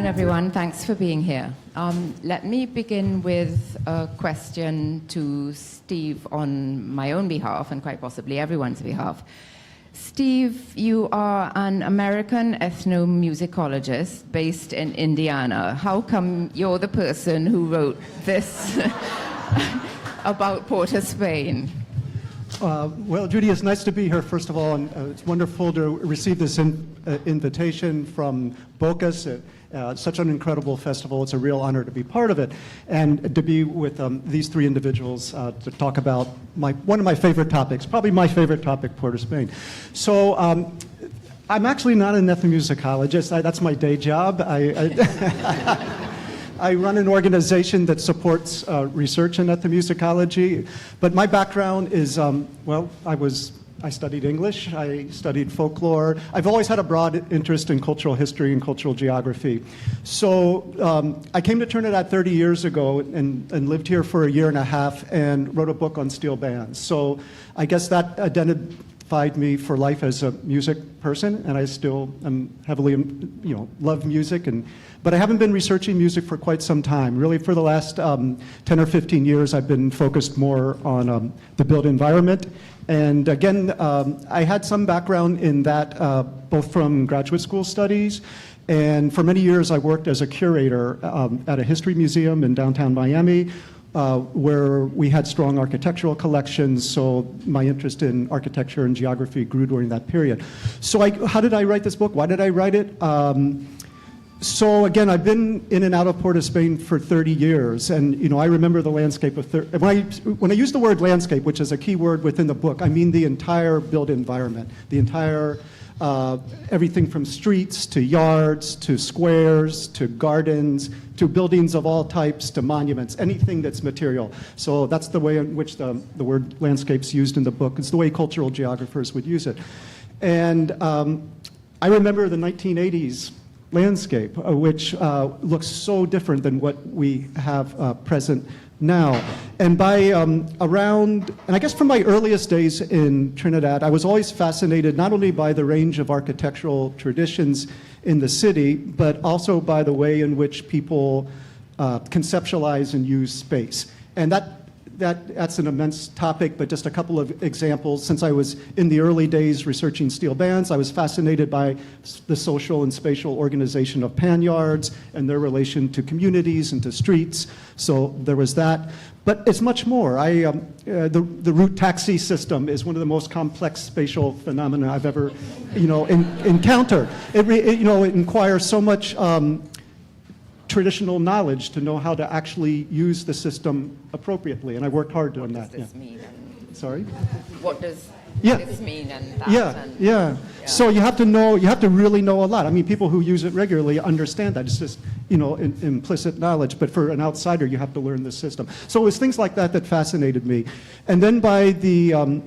Everyone, thanks for being here. Let me begin with a question to Steve on my own behalf, and quite possibly everyone's behalf. Steve, you are an American ethnomusicologist based in Indiana. How come you're the person who wrote this about Port of Spain? Well, Judy, it's nice to be here, first of all, and it's wonderful to receive this invitation from Bocas. Such an incredible festival. It's a real honor to be part of it, and to be with these three individuals to talk about one of my favorite topics, probably my favorite topic, Port of Spain. So I'm actually not an ethnomusicologist. That's my day job. I run an organization that supports research in ethnomusicology, but my background is, well, I studied English, I studied folklore. I've always had a broad interest in cultural history and cultural geography. So I came to Trinidad 30 years ago and lived here for a year and a half and wrote a book on steel bands. So I guess that identified me for life as a music person, and I still am heavily, love music. But I haven't been researching music for quite some time. Really, for the last 10 or 15 years, I've been focused more on the built environment. And again, I had some background in that, both from graduate school studies, and for many years I worked as a curator at a history museum in downtown Miami, where we had strong architectural collections, so my interest in architecture and geography grew during that period. So how did I write this book? Why did I write it? So again, I've been in and out of Port of Spain for 30 years, and I remember the landscape of when I use the word landscape, which is a key word within the book, I mean the entire built environment, the entire everything from streets to yards to squares to gardens to buildings of all types to monuments, anything that's material. So that's the way in which the word landscape's used in the book. It's the way cultural geographers would use it. And I remember the 1980s landscape, which looks so different than what we have present now. And by and I guess from my earliest days in Trinidad, I was always fascinated not only by the range of architectural traditions in the city, but also by the way in which people conceptualize and use space. And that's an immense topic, but just a couple of examples. Since I was in the early days researching steel bands, I was fascinated by the social and spatial organization of pan yards and their relation to communities and to streets. So there was that. But it's much more. The route taxi system is one of the most complex spatial phenomena I've ever, encountered. It requires so much traditional knowledge to know how to actually use the system appropriately, and I worked hard doing that. What does this mean? Sorry? What does this mean and that? Yeah. So you have to really know a lot. I mean, people who use it regularly understand that. It's just, implicit knowledge, but for an outsider, you have to learn the system. So it was things like that that fascinated me. And then by the,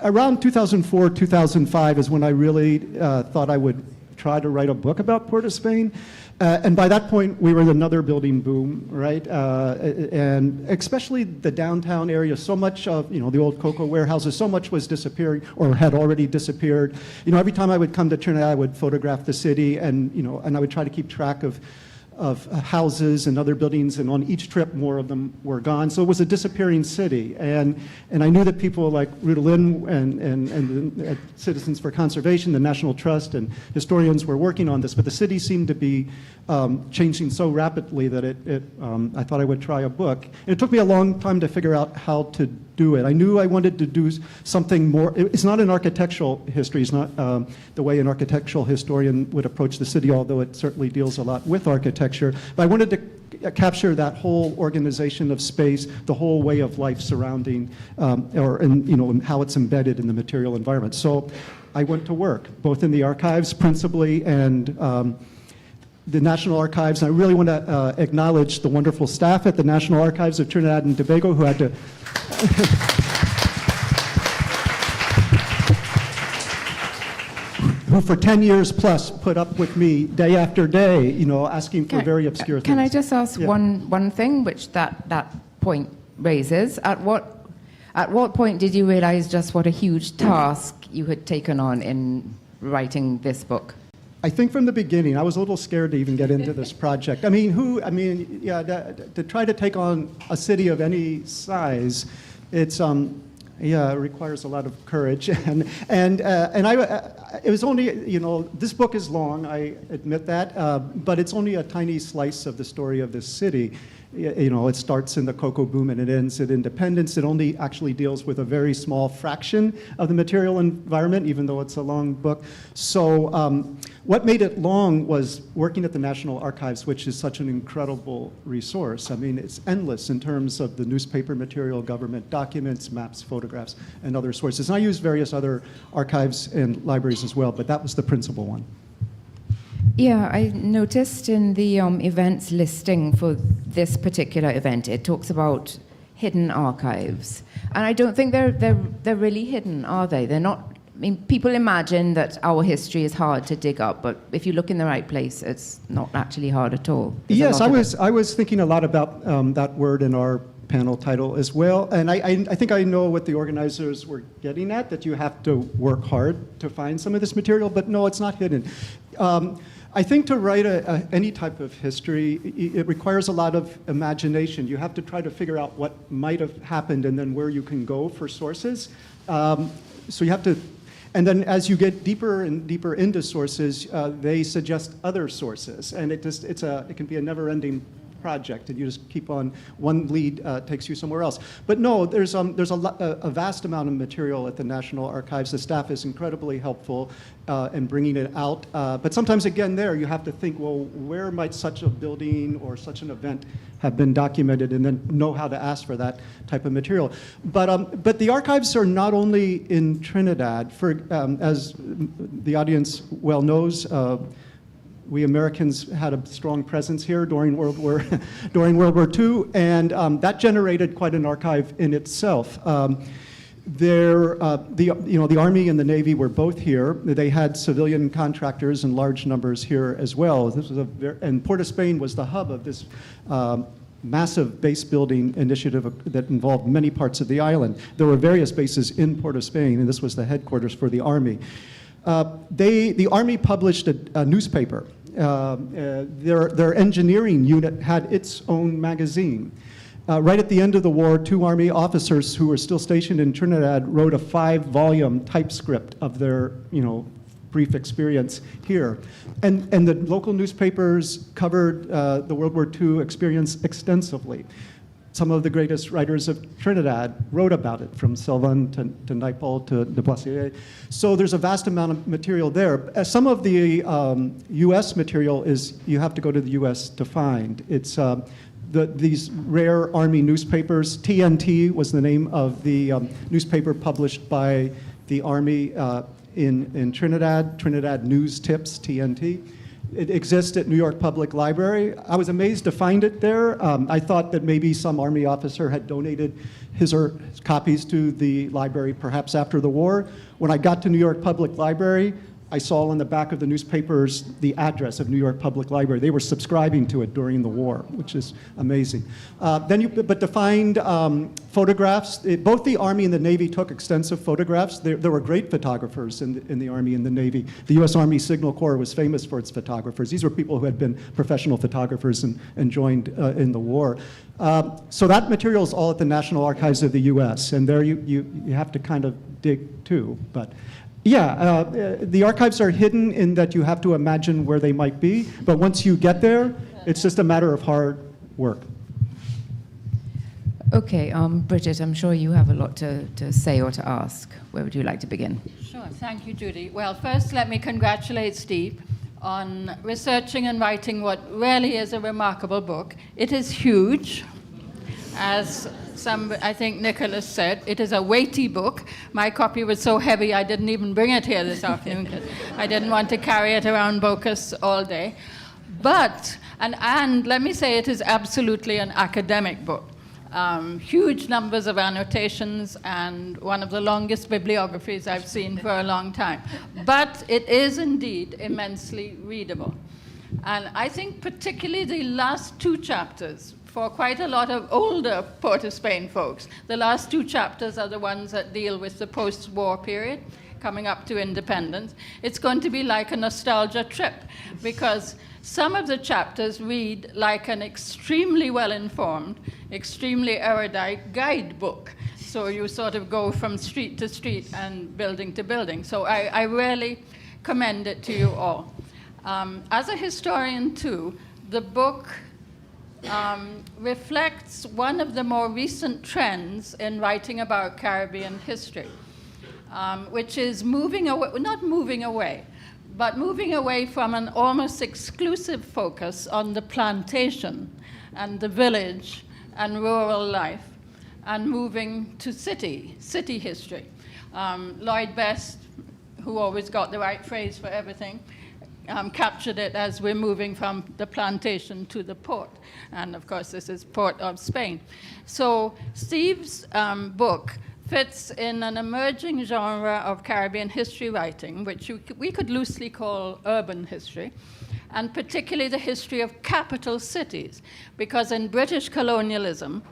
around 2004, 2005 is when I really thought I would try to write a book about Port of Spain. And by that point, we were in another building boom, right? And especially the downtown area, so much of, the old cocoa warehouses, so much was disappearing or had already disappeared. Every time I would come to Trinidad, I would photograph the city and, and I would try to keep track of houses and other buildings, and on each trip, more of them were gone. So it was a disappearing city. And I knew that people like Rudylynn and Citizens for Conservation, the National Trust, and historians were working on this, but the city seemed to be changing so rapidly that I thought I would try a book. And it took me a long time to figure out how to do it. I knew I wanted to do something more. It's not an architectural history. It's not the way an architectural historian would approach the city, although it certainly deals a lot with architecture. But I wanted to capture that whole organization of space, the whole way of life surrounding, and how it's embedded in the material environment. So I went to work, both in the archives principally and the National Archives. And I really want to acknowledge the wonderful staff at the National Archives of Trinidad and Tobago who had to who for 10 years plus put up with me day after day, asking for very obscure things. Can I just ask one thing, which that point raises? At what point did you realize just what a huge task you had taken on in writing this book? I think from the beginning, I was a little scared to even get into this project. To try to take on a city of any size, it's it requires a lot of courage, and it was only, this book is long, I admit that, but it's only a tiny slice of the story of this city. It starts in the cocoa boom and it ends at independence. It only actually deals with a very small fraction of the material environment, even though it's a long book. So what made it long was working at the National Archives, which is such an incredible resource. I mean, it's endless in terms of the newspaper material, government documents, maps, photographs, and other sources. And I use various other archives and libraries as well, but that was the principal one. Yeah, I noticed in the events listing for this particular event, it talks about hidden archives. And I don't think they're really hidden, are they? They're not. I mean, people imagine that our history is hard to dig up, but if you look in the right place, it's not actually hard at all. Yes, I was thinking a lot about that word in our panel title as well, and I think I know what the organizers were getting at, that you have to work hard to find some of this material, but no, it's not hidden. I think to write any type of history, it requires a lot of imagination. You have to try to figure out what might have happened and then where you can go for sources. So you have to, and then as you get deeper and deeper into sources, they suggest other sources, and it can be a never-ending project, and you just keep on, one lead takes you somewhere else. But no, there's a vast amount of material at the National Archives. The staff is incredibly helpful in bringing it out. But sometimes, again, there you have to think, well, where might such a building or such an event have been documented, and then know how to ask for that type of material. But the archives are not only in Trinidad. As the audience well knows, we Americans had a strong presence here during World War II, and that generated quite an archive in itself. The Army and the Navy were both here. They had civilian contractors in large numbers here as well. And Port of Spain was the hub of this massive base building initiative that involved many parts of the island. There were various bases in Port of Spain, and this was the headquarters for the Army. The Army published a newspaper. Their engineering unit had its own magazine. Right at the end of the war, 2 Army officers who were still stationed in Trinidad wrote a 5-volume typescript of their, brief experience here. And the local newspapers covered the World War II experience extensively. Some of the greatest writers of Trinidad wrote about it, from Sylvan to Naipaul to de Boissier. So there's a vast amount of material there. Some of the U.S. material is you have to go to the U.S. to find. It's these rare Army newspapers. TNT was the name of the newspaper published by the Army in Trinidad, Trinidad News Tips, TNT. It exists at New York Public Library. I was amazed to find it there. I thought that maybe some Army officer had donated his copies to the library perhaps after the war. When I got to New York Public Library, I saw on the back of the newspapers the address of New York Public Library. They were subscribing to it during the war, which is amazing. But to find photographs, both the Army and the Navy took extensive photographs. There were great photographers in the Army and the Navy. The U.S. Army Signal Corps was famous for its photographers. These were people who had been professional photographers and joined in the war. So that material is all at the National Archives of the U.S., and there you have to kind of dig too. But yeah, the archives are hidden in that you have to imagine where they might be, but once you get there, it's just a matter of hard work. Okay, Bridget, I'm sure you have a lot to say or to ask. Where would you like to begin? Sure, thank you, Judy. Well, first let me congratulate Steve on researching and writing what really is a remarkable book. It is huge. As I think Nicholas said, it is a weighty book. My copy was so heavy I didn't even bring it here this afternoon because I didn't want to carry it around Bocas all day. But, and let me say, it is absolutely an academic book. Huge numbers of annotations and one of the longest bibliographies I've seen for a long time. But it is indeed immensely readable. And I think particularly the last two chapters, for quite a lot of older Port of Spain folks, the last two chapters are the ones that deal with the post-war period, coming up to independence. It's going to be like a nostalgia trip, because some of the chapters read like an extremely well-informed, extremely erudite guidebook. So you sort of go from street to street and building to building. So I really commend it to you all. As a historian, too, the book reflects one of the more recent trends in writing about Caribbean history, which is moving away, not moving away, but moving away from an almost exclusive focus on the plantation and the village and rural life, and moving to city history. Lloyd Best, who always got the right phrase for everything, captured it as we're moving from the plantation to the port. And of course, this is Port of Spain. So Steve's book fits in an emerging genre of Caribbean history writing, which we could loosely call urban history, and particularly the history of capital cities, because in British colonialism,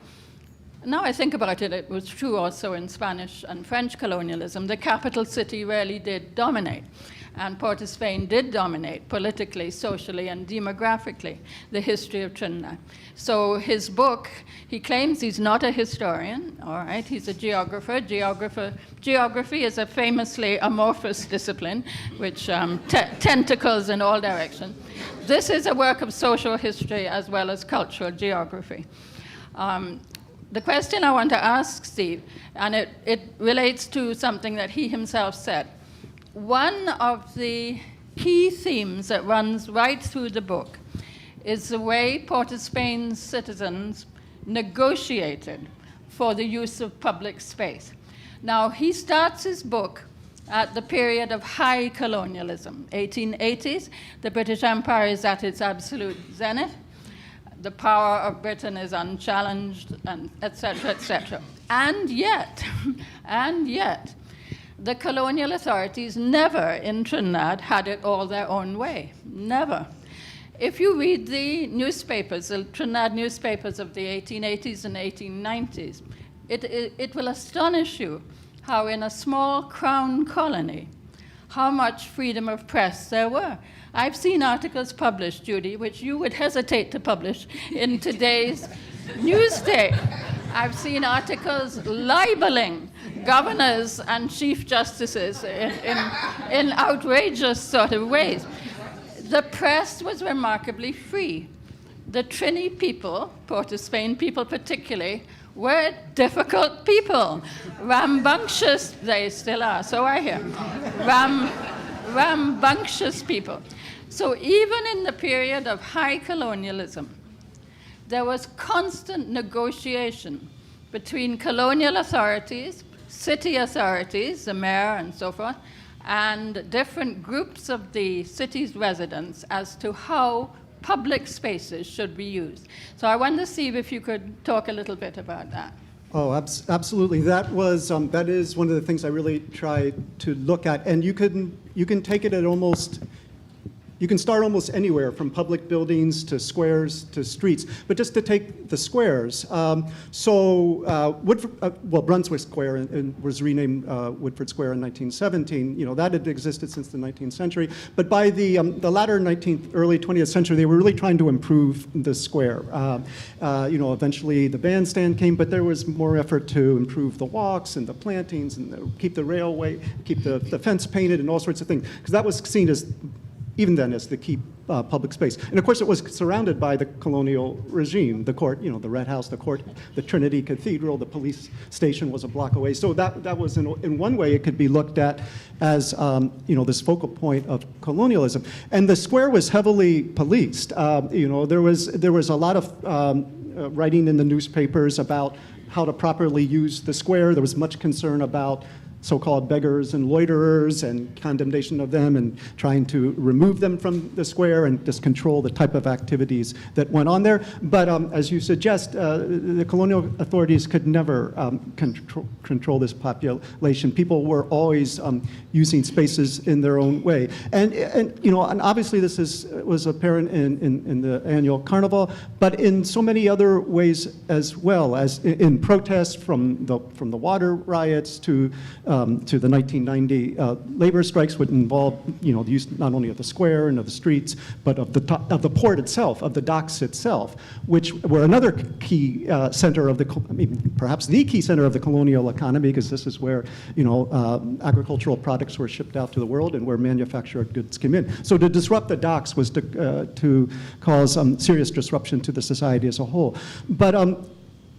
now I think about it, it was true also in Spanish and French colonialism, the capital city really did dominate. And Port of Spain did dominate politically, socially, and demographically the history of Trinidad. So his book, he claims he's not a historian, all right, he's a geographer. Geography is a famously amorphous discipline, which tentacles in all directions. This is a work of social history as well as cultural geography. The question I want to ask Steve, and it relates to something that he himself said. One of the key themes that runs right through the book is the way Port of Spain's citizens negotiated for the use of public space. Now, he starts his book at the period of high colonialism, 1880s. The British Empire is at its absolute zenith. The power of Britain is unchallenged, and et cetera, et cetera. And yet, the colonial authorities never in Trinidad had it all their own way, never. If you read the newspapers, the Trinidad newspapers of the 1880s and 1890s, it will astonish you how in a small crown colony, how much freedom of press there were. I've seen articles published, Judy, which you would hesitate to publish in today's newsday. I've seen articles libeling governors and chief justices in outrageous sort of ways. The press was remarkably free. The Trini people, Port of Spain people particularly, were difficult people. Rambunctious, they still are, so I hear. Rambunctious people. So even in the period of high colonialism, there was constant negotiation between colonial authorities, city authorities, the mayor and so forth, and different groups of the city's residents as to how public spaces should be used. So I wonder, Steve, if you could talk a little bit about that. Oh, absolutely. That is one of the things I really try to look at, and you can take it at almost. You can start almost anywhere, from public buildings to squares to streets. But just to take the squares, Brunswick Square was renamed Woodford Square in 1917. You know, that had existed since the 19th century. But by the latter 19th, early 20th century, they were really trying to improve the square. Eventually the bandstand came, but there was more effort to improve the walks and the plantings and keep the railway, keep the fence painted and all sorts of things, because that was seen as, even then, as the key public space. And of course, it was surrounded by the colonial regime, the court, the Red House, the court, the Trinity Cathedral, the police station was a block away. So that was, in one way, it could be looked at as, this focal point of colonialism. And the square was heavily policed. There was a lot of writing in the newspapers about how to properly use the square. There was much concern about so-called beggars and loiterers and condemnation of them and trying to remove them from the square and just control the type of activities that went on there. But as you suggest, the colonial authorities could never control this population. People were always using spaces in their own way. And obviously this was apparent in the annual Carnival, but in so many other ways as well, as in protest from the water riots to the 1990 labor strikes, would involve the use not only of the square and of the streets, but of the port itself, of the docks itself, which were another key center of perhaps the key center of the colonial economy, because this is where agricultural products were shipped out to the world and where manufactured goods came in. So to disrupt the docks was to cause serious disruption to the society as a whole. But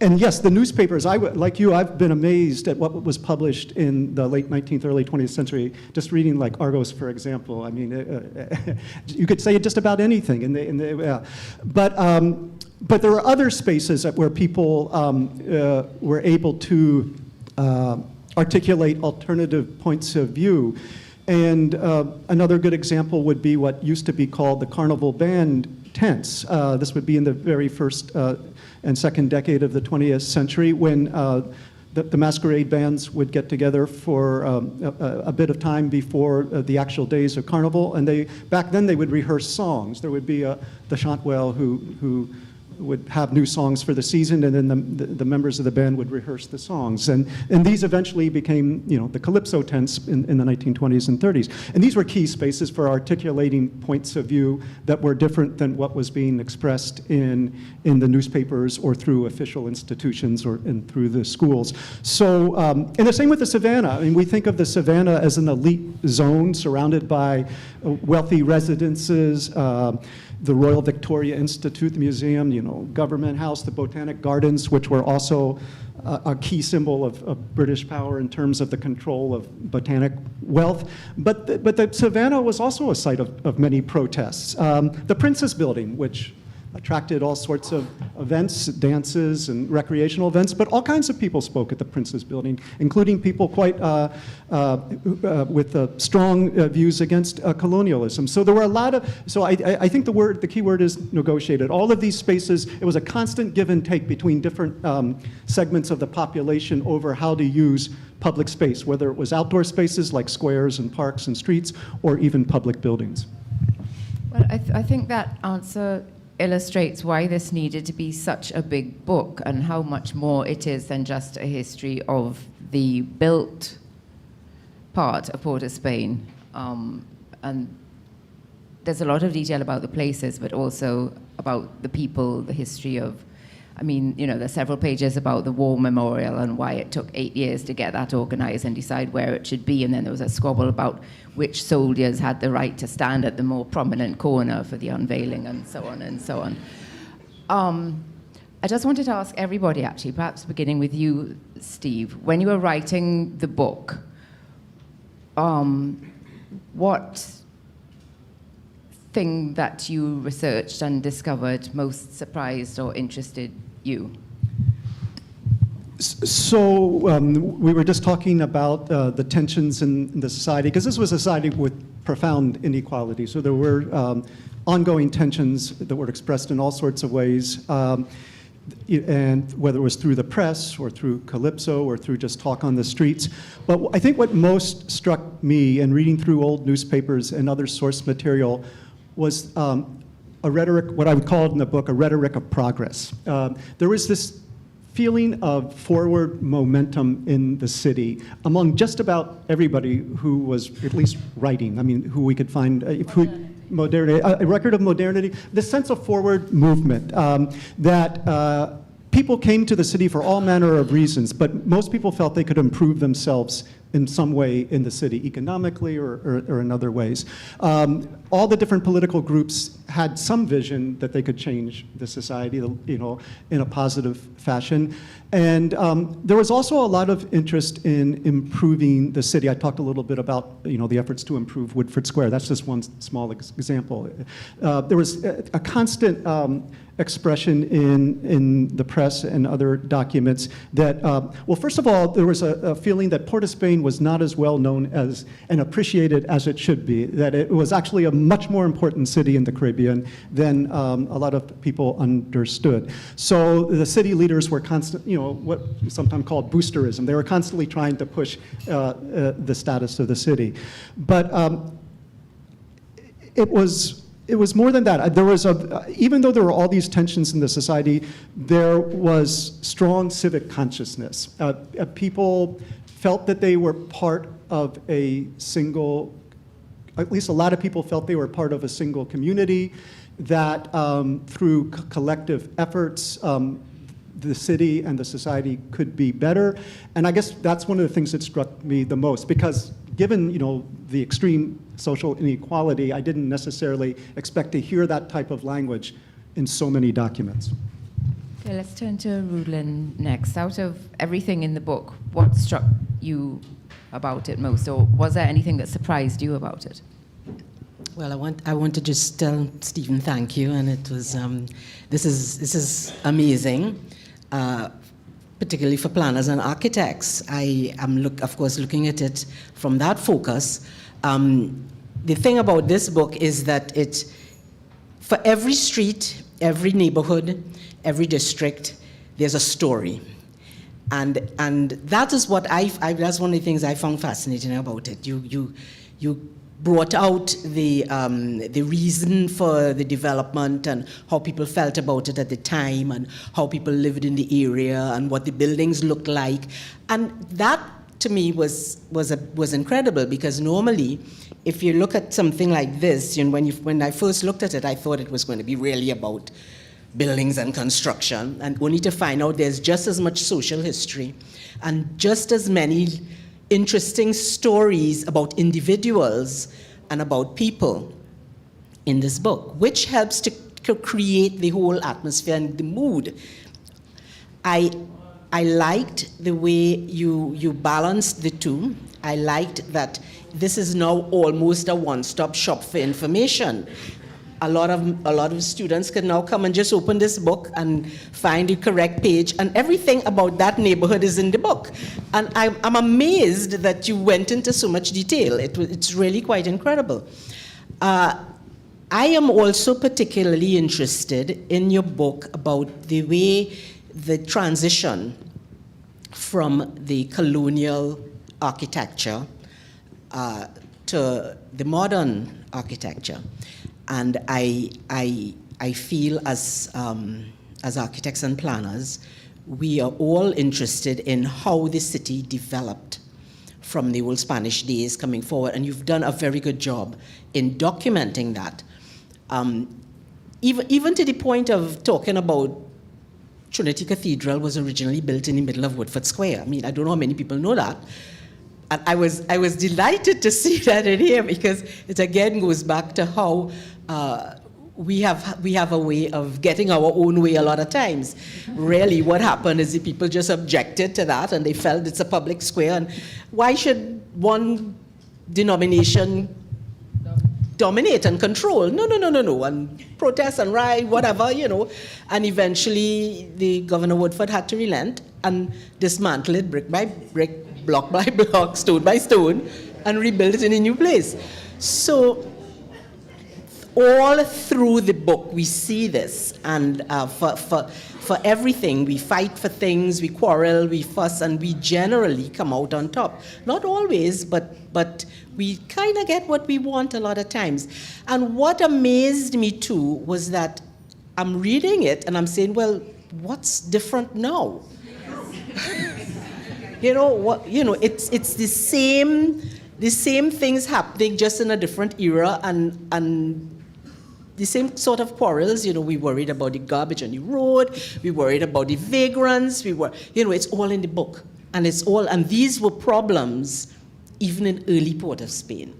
and yes, the newspapers, like you, I've been amazed at what was published in the late 19th, early 20th century, just reading like Argos, for example. I mean, you could say just about anything. But there are other spaces where people were able to articulate alternative points of view. And another good example would be what used to be called the Carnival Band tents. This would be in the very first and second decade of the 20th century, when the masquerade bands would get together for a bit of time before the actual days of Carnival. And back then they would rehearse songs. There would be the chantwell who would have new songs for the season, and then the members of the band would rehearse the songs. And these eventually became, the calypso tents in the 1920s and 30s. And these were key spaces for articulating points of view that were different than what was being expressed in the newspapers or through official institutions and through the schools. So, and the same with the Savannah. I mean, we think of the Savannah as an elite zone surrounded by wealthy residences, the Royal Victoria Institute, the museum, Government House, the Botanic Gardens, which were also a key symbol of British power in terms of the control of botanic wealth. But the Savannah was also a site of many protests. The Princess Building, which attracted all sorts of events, dances, and recreational events, but all kinds of people spoke at the Princess Building, including people quite with strong views against colonialism. So there were a lot of, I think the key word is negotiated. All of these spaces, it was a constant give and take between different segments of the population over how to use public space, whether it was outdoor spaces like squares and parks and streets, or even public buildings. Well, I think that answer illustrates why this needed to be such a big book and how much more it is than just a history of the built part of Port of Spain. And there's a lot of detail about the places, but also about the people, the history of, there's several pages about the War Memorial and why it took 8 years to get that organized and decide where it should be. And then there was a squabble about which soldiers had the right to stand at the more prominent corner for the unveiling, and so on and so on. I just wanted to ask everybody, actually, perhaps beginning with you, Steve, when you were writing the book, what thing that you researched and discovered most surprised or interested you? So we were just talking about the tensions in the society, because this was a society with profound inequality. So there were ongoing tensions that were expressed in all sorts of ways, and whether it was through the press or through calypso or through just talk on the streets. But I think what most struck me in reading through old newspapers and other source material was a rhetoric, what I would call in the book, a rhetoric of progress. There was this feeling of forward momentum in the city among just about everybody who was at least writing. Who we could find, modernity, a record of modernity, the sense of forward movement that people came to the city for all manner of reasons, but most people felt they could improve themselves in some way in the city, economically or in other ways. All the different political groups had some vision that they could change the society, in a positive fashion. And there was also a lot of interest in improving the city. I talked a little bit about, the efforts to improve Woodford Square. That's just one small example. There was a constant expression in the press and other documents that, well, first of all, there was a feeling that Port of Spain was not as well known as and appreciated as it should be, that it was actually a much more important city in the Caribbean than a lot of people understood. So the city leaders were constant, what we sometimes called boosterism. They were constantly trying to push the status of the city. But it was more than that. There was even though there were all these tensions in the society, there was strong civic consciousness. People felt that they were part of a single, at least a lot of people felt they were part of a single community, that through collective efforts, the city and the society could be better. And I guess that's one of the things that struck me the most, because given the extreme social inequality, I didn't necessarily expect to hear that type of language in so many documents. Okay, let's turn to Rudylynn next. Out of everything in the book, what struck you about it most, or was there anything that surprised you about it? Well, I want to just tell Stephen thank you, and it was this is amazing, particularly for planners and architects. I am of course looking at it from that focus. The thing about this book is that for every street, every neighborhood, every district, there's a story. And that is what that's one of the things I found fascinating about it. You brought out the reason for the development and how people felt about it at the time and how people lived in the area and what the buildings looked like. And that, to me, was incredible, because normally, if you look at something like this, when I first looked at it, I thought it was going to be really about buildings and construction, and only to find out there's just as much social history and just as many interesting stories about individuals and about people in this book, which helps to create the whole atmosphere and the mood. I liked the way you balanced the two. I liked that this is now almost a one-stop shop for information. A lot of students can now come and just open this book and find the correct page, and everything about that neighborhood is in the book. And I'm amazed that you went into so much detail. It's really quite incredible. I am also particularly interested in your book about the way the transition from the colonial architecture to the modern architecture. And I feel as architects and planners, we are all interested in how the city developed from the old Spanish days coming forward, and you've done a very good job in documenting that. Even to the point of talking about Trinity Cathedral was originally built in the middle of Woodford Square. I mean, I don't know how many people know that. And I was delighted to see that in here, because it again goes back to how we have a way of getting our own way a lot of times. Really, what happened is the people just objected to that, and they felt it's a public square, and why should one denomination dominate and control? No, and protest and riot, whatever, And eventually, the Governor Woodford had to relent and dismantle it brick by brick, block by block, stone by stone, and rebuild it in a new place. So all through the book, we see this, and for everything, we fight for things, we quarrel, we fuss, and we generally come out on top. Not always, but we kind of get what we want a lot of times. And what amazed me too was that I'm reading it and I'm saying, well, what's different now? It's the same things happening, just in a different era, and the same sort of quarrels. We worried about the garbage on the road, we worried about the vagrants, it's all in the book, and these were problems even in early Port of Spain.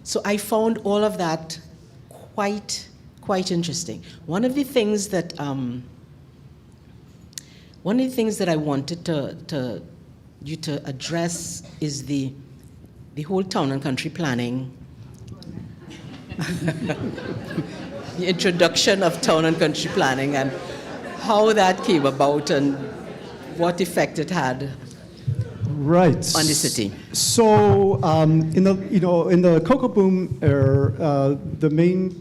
So I found all of that quite interesting. One of the things that I wanted you to address is the whole town and country planning, the introduction of town and country planning, and how that came about and what effect it had right on the city. So in the cocoa boom era, the main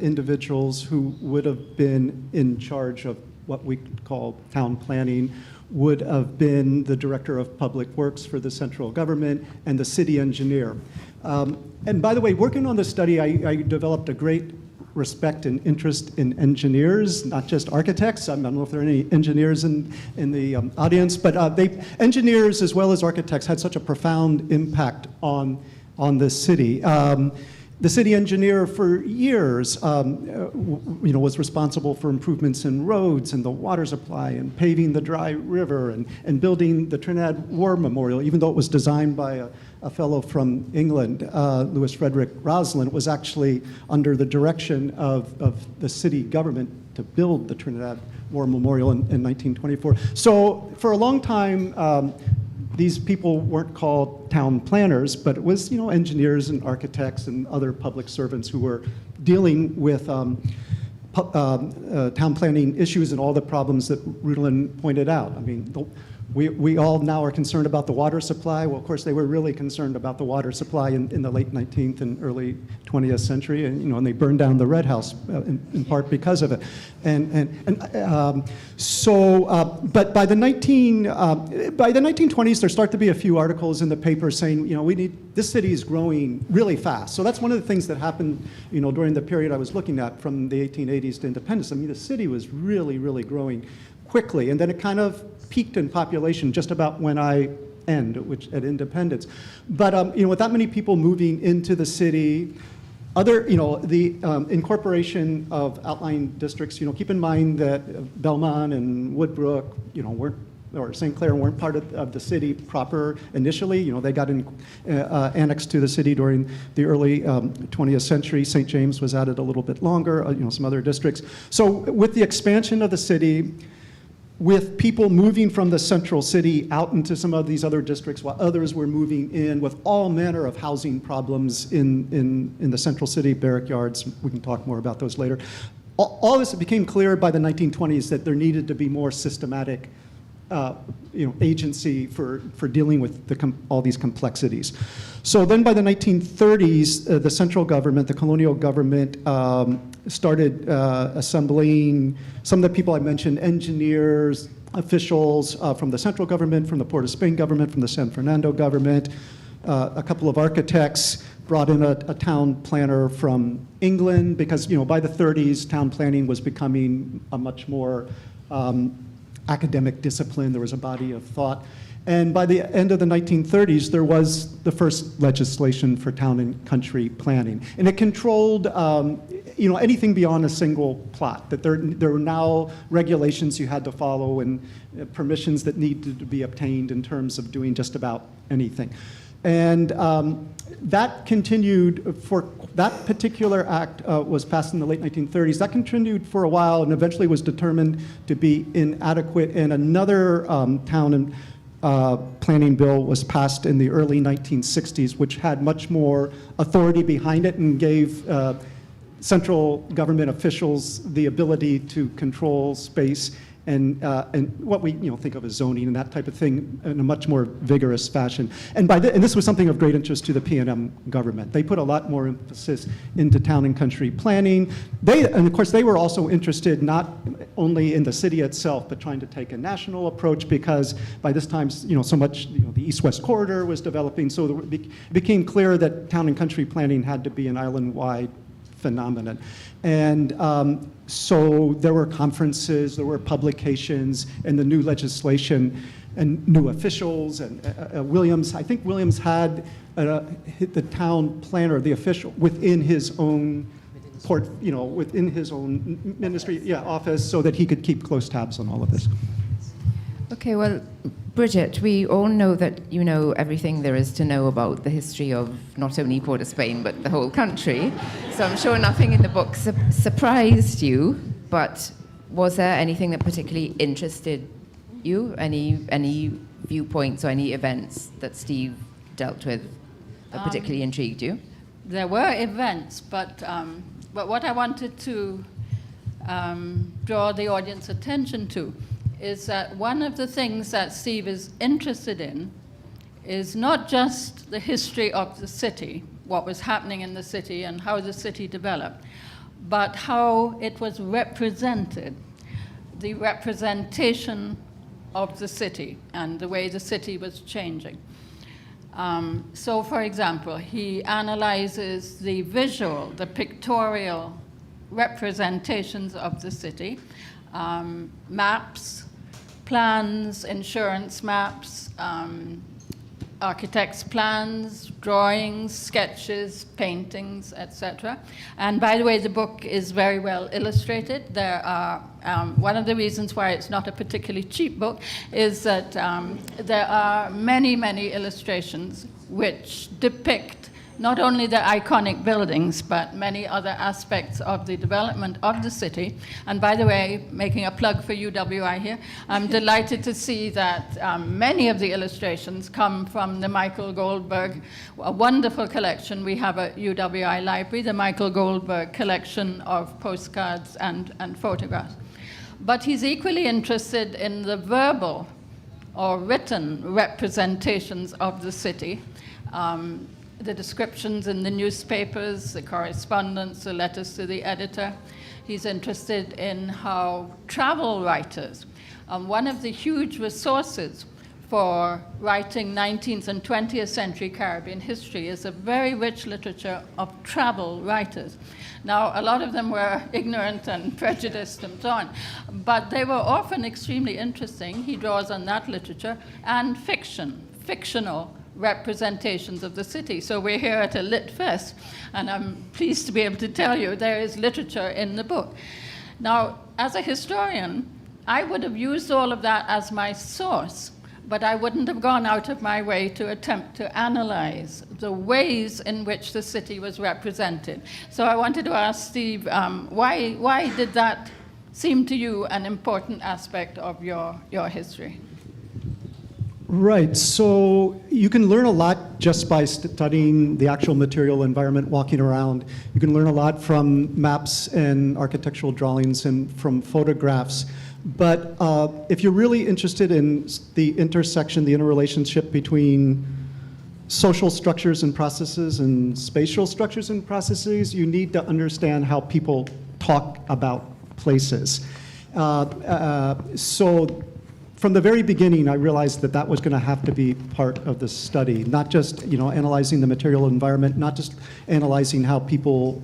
individuals who would have been in charge of what we call town planning would have been the director of public works for the central government and the city engineer. And by the way, working on this study, I developed a great respect and interest in engineers, not just architects. I don't know if there are any engineers in the audience, but engineers as well as architects had such a profound impact on the city. The city engineer for years was responsible for improvements in roads and the water supply and paving the dry river and building the Trinidad War Memorial, even though it was designed by a fellow from England, Louis Frederick Roslin. It was actually under the direction of the city government to build the Trinidad War Memorial in 1924. So for a long time, these people weren't called town planners, but it was engineers and architects and other public servants who were dealing with town planning issues and all the problems that Rudylynn pointed out. I mean, we all now are concerned about the water supply. Well, of course, they were really concerned about the water supply in the late 19th and early 20th century, and they burned down the Red House in part because of it. But by the 1920s, there start to be a few articles in the paper saying, this city is growing really fast. So that's one of the things that happened, during the period I was looking at from the 1880s to independence. I mean, the city was really, really growing quickly, and then it kind of peaked in population just about when I end, at independence. But with that many people moving into the city, the incorporation of outlying districts, keep in mind that Belmont and Woodbrook, or St. Clair weren't part of the city proper initially. They got annexed to the city during the early 20th century. St. James was added a little bit longer, some other districts. So with the expansion of the city, with people moving from the central city out into some of these other districts while others were moving in with all manner of housing problems in the central city, barrack yards. We can talk more about those later. All this became clear by the 1920s that there needed to be more systematic agency for dealing with all these complexities. So then by the 1930s, the central government, the colonial government, started assembling some of the people I mentioned, engineers, officials from the central government, from the Port of Spain government, from the San Fernando government, a couple of architects, brought in a town planner from England, because by the 30s, town planning was becoming a much more academic discipline. There was a body of thought. And by the end of the 1930s, there was the first legislation for town and country planning. And it controlled anything beyond a single plot, that there were now regulations you had to follow and permissions that needed to be obtained in terms of doing just about anything. And that continued for, that particular act was passed in the late 1930s. That continued for a while and eventually was determined to be inadequate. And another town and planning bill was passed in the early 1960s, which had much more authority behind it and gave central government officials the ability to control space and what we think of as zoning and that type of thing in a much more vigorous fashion. And this was something of great interest to the P&M government. They put a lot more emphasis into town and country planning. And of course, they were also interested not only in the city itself, but trying to take a national approach, because by this time, so much the East-West corridor was developing. So it became clear that town and country planning had to be an island-wide phenomenon. And so there were conferences, there were publications, and the new legislation and new officials. And Williams, I think Williams had the town planner, the official, within his own within his own ministry, office, so that he could keep close tabs on all of this. Okay, well, Bridget, we all know that you know everything there is to know about the history of not only Port of Spain, but the whole country. So I'm sure nothing in the book surprised you, but was there anything that particularly interested you? Any viewpoints or any events that Steve dealt with that particularly intrigued you? There were events, but what I wanted to draw the audience attention to is that one of the things that Steve is interested in is not just the history of the city, what was happening in the city and how the city developed, but how it was represented, the representation of the city and the way the city was changing. So, for example, he analyzes the visual, the pictorial representations of the city, maps, plans, insurance maps, architects' plans, drawings, sketches, paintings, etc. And by the way, the book is very well illustrated. There are, one of the reasons why it's not a particularly cheap book is that there are many, many illustrations which depict not only the iconic buildings, but many other aspects of the development of the city. And by the way, making a plug for UWI here, I'm delighted to see that many of the illustrations come from the Michael Goldberg, a wonderful collection we have at UWI Library, the Michael Goldberg collection of postcards and photographs. But he's equally interested in the verbal or written representations of the city. The descriptions in the newspapers, the correspondence, the letters to the editor. He's interested in how travel writers, one of the huge resources for writing 19th and 20th century Caribbean history is a very rich literature of travel writers. Now, a lot of them were ignorant and prejudiced and so on, but they were often extremely interesting. He draws on that literature and fictional representations of the city. So we're here at a Lit Fest, and I'm pleased to be able to tell you there is literature in the book. Now, as a historian, I would have used all of that as my source, but I wouldn't have gone out of my way to attempt to analyze the ways in which the city was represented. So I wanted to ask Steve, why did that seem to you an important aspect of your history? Right, so you can learn a lot just by studying the actual material environment, walking around. You can learn a lot from maps and architectural drawings and from photographs. But if you're really interested in the intersection, the interrelationship between social structures and processes and spatial structures and processes, you need to understand how people talk about places. So from the very beginning, I realized that that was going to have to be part of the study, not just analyzing the material environment, not just analyzing how people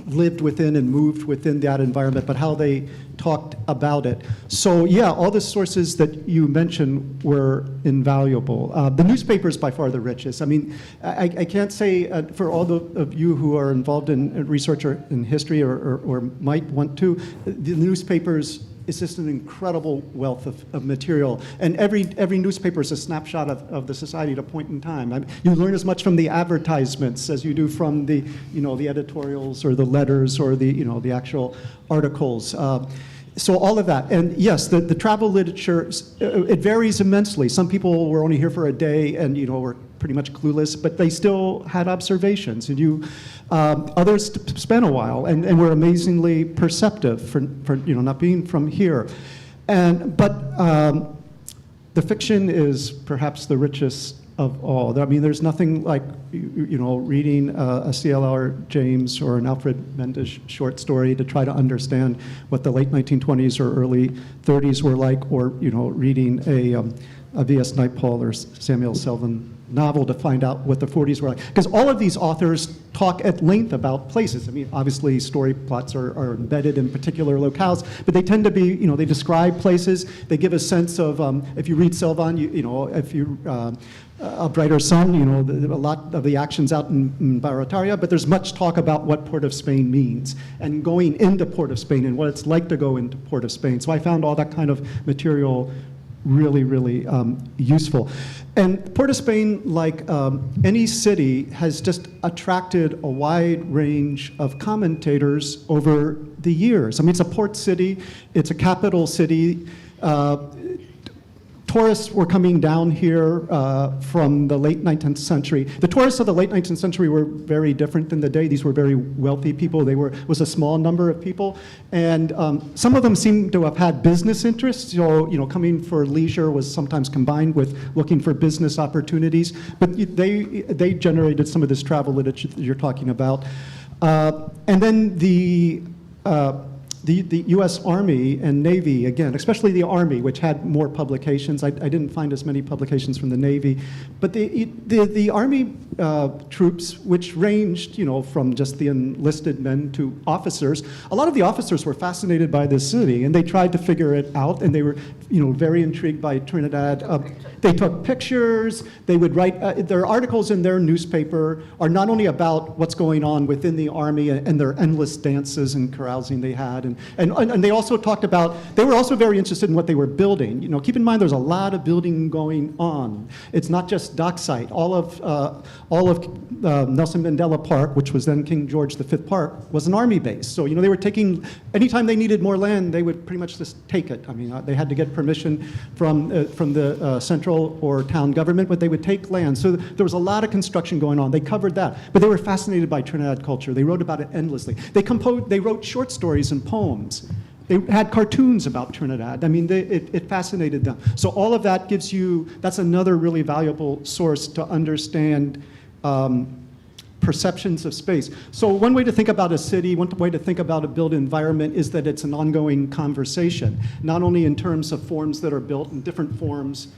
lived within and moved within that environment, but how they talked about it. So yeah, all the sources that you mentioned were invaluable. The newspaper is by far the richest. I mean, I can't say for all of you who are involved in research or in history or might want to, the newspapers is just an incredible wealth of material. And every newspaper is a snapshot of the society at a point in time. You learn as much from the advertisements as you do from the, the editorials or the letters or the actual articles. So all of that. And yes, the travel literature, it varies immensely. Some people were only here for a day and, were pretty much clueless, but they still had observations. And others spent a while and were amazingly perceptive for not being from here. But the fiction is perhaps the richest of all. I mean, there's nothing like, reading a C.L.R. James or an Alfred Mendes short story to try to understand what the late 1920s or early 30s were like, or, reading a V.S. Naipaul or Samuel Selvin novel to find out what the 40s were like. Because all of these authors talk at length about places. I mean, obviously story plots are embedded in particular locales, but they tend to be, they describe places. They give a sense of, if you read Selvin, if you, A Brighter Sun, a lot of the actions out in Barataria, but there's much talk about what Port of Spain means and going into Port of Spain and what it's like to go into Port of Spain. So I found all that kind of material really, really useful. And Port of Spain, like any city, has just attracted a wide range of commentators over the years. I mean, it's a port city, it's a capital city. Tourists were coming down here from the late 19th century. The tourists of the late 19th century were very different than the day. These were very wealthy people. Was a small number of people. And some of them seem to have had business interests. So, coming for leisure was sometimes combined with looking for business opportunities. But they generated some of this travel literature that you're talking about. And then the U.S. Army and Navy, again, especially the Army, which had more publications. I didn't find as many publications from the Navy. But the Army troops, which ranged, from just the enlisted men to officers, a lot of the officers were fascinated by this city, and they tried to figure it out, and they were, very intrigued by Trinidad. They took pictures. They would write, their articles in their newspaper are not only about what's going on within the Army and their endless dances and carousing they had, and they also talked about, they were also very interested in what they were building. Keep in mind there's a lot of building going on. It's not just docksite. All of Nelson Mandela Park, which was then King George V Park, was an Army base. So, they were taking, anytime they needed more land, they would pretty much just take it. I mean, they had to get permission from the central or town government, but they would take land. So there was a lot of construction going on. They covered that. But they were fascinated by Trinidad culture. They wrote about it endlessly. They wrote short stories and poems. They had cartoons about Trinidad. I mean, it fascinated them. So all of that gives you, that's another really valuable source to understand perceptions of space. So one way to think about a city, one way to think about a built environment is that it's an ongoing conversation, not only in terms of forms that are built in different forms,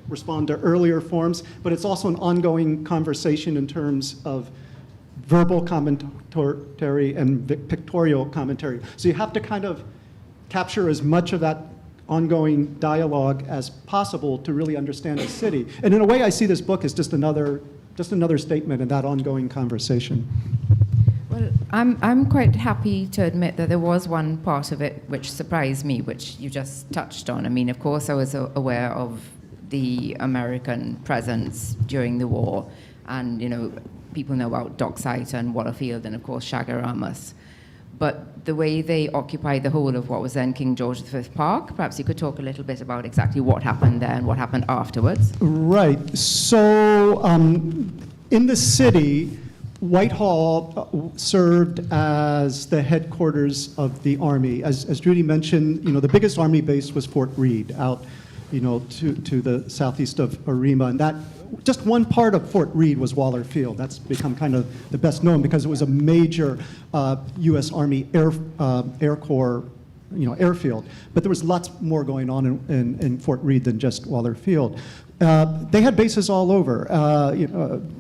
respond to earlier forms, but it's also an ongoing conversation in terms of verbal commentary and pictorial commentary. So you have to kind of capture as much of that ongoing dialogue as possible to really understand a city. And in a way, I see this book as just another statement in that ongoing conversation. Well, I'm quite happy to admit that there was one part of it which surprised me, which you just touched on. I mean, of course, I was aware of the American presence during the war, and people know about Dockside and Waterfield and, of course, Chaguaramas. But the way they occupied the whole of what was then King George V Park, perhaps you could talk a little bit about exactly what happened there and what happened afterwards. Right. So in the city, Whitehall served as the headquarters of the Army. As Judy mentioned, the biggest Army base was Fort Reed out, to the southeast of Arima, and that just one part of Fort Reed was Waller Field. That's become kind of the best known because it was a major U.S. Army Air Corps, airfield. But there was lots more going on in Fort Reed than just Waller Field. They had bases all over.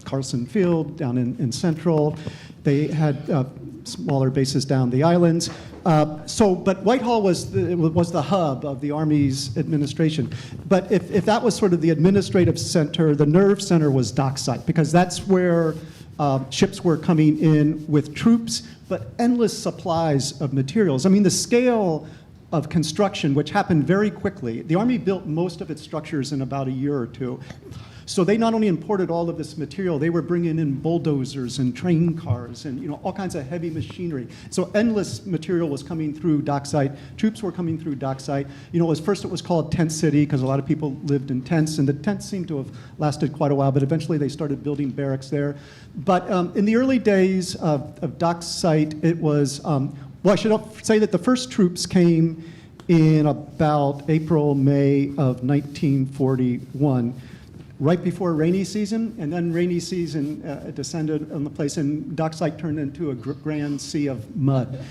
Carlson Field down in Central. They had smaller bases down the islands. But Whitehall was the hub of the Army's administration. But if that was sort of the administrative center, the nerve center was Dockside, because that's where ships were coming in with troops, but endless supplies of materials. I mean, the scale of construction, which happened very quickly, the Army built most of its structures in about a year or two. So they not only imported all of this material, they were bringing in bulldozers and train cars and all kinds of heavy machinery. So endless material was coming through Dockside. Troops were coming through Dockside. First it was called Tent City because a lot of people lived in tents, and the tents seemed to have lasted quite a while, but eventually they started building barracks there. But in the early days of Dockside, it was, I should say that the first troops came in about April, May of 1941. Right before rainy season, and then rainy season descended on the place, and Dockside turned into a grand sea of mud.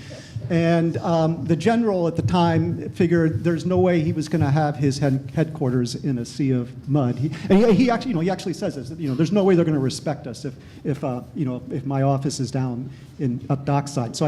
And the general at the time figured there's no way he was going to have his headquarters in a sea of mud. He actually says this. There's no way they're going to respect us if my office is down up Dockside. So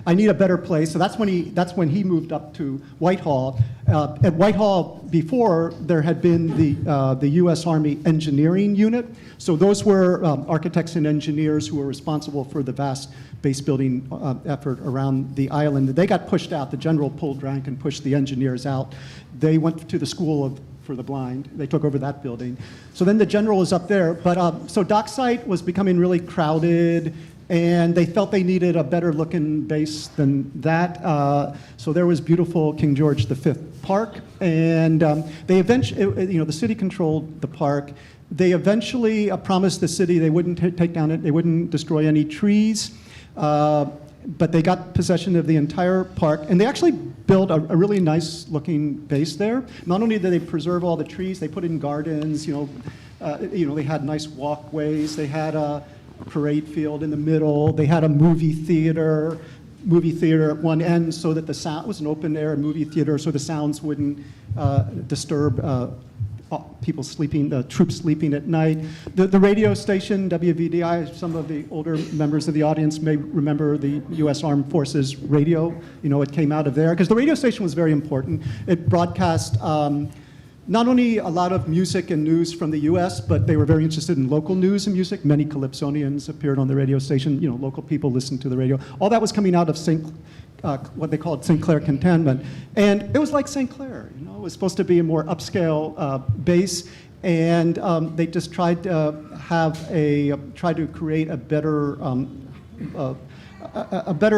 I need a better place. So that's when he moved up to Whitehall. At Whitehall before there had been the U.S. Army Engineering Unit. So those were architects and engineers who were responsible for the vast base building effort around the island. They got pushed out. The general pulled rank and pushed the engineers out. They went to the School for the Blind. They took over that building. So then the general was up there. But so Dockside was becoming really crowded, and they felt they needed a better looking base than that. So there was beautiful King George V Park, and they eventually, the city controlled the park. They eventually promised the city they wouldn't take down it, they wouldn't destroy any trees, but they got possession of the entire park, and they actually built a really nice looking base there. Not only did they preserve all the trees, they put in gardens, they had nice walkways, they had a parade field in the middle, they had a movie theater at one end so that the sound was an open air movie theater so the sounds wouldn't disturb people sleeping, the troops sleeping at night. The radio station, WVDI, some of the older members of the audience may remember the U.S. Armed Forces radio. It came out of there because the radio station was very important. It broadcast not only a lot of music and news from the U.S., but they were very interested in local news and music. Many Calypsonians appeared on the radio station. Local people listened to the radio. All that was coming out of what they called St. Clair Cantonment. And it was like St. Clair. It was supposed to be a more upscale base. And they just tried to create a better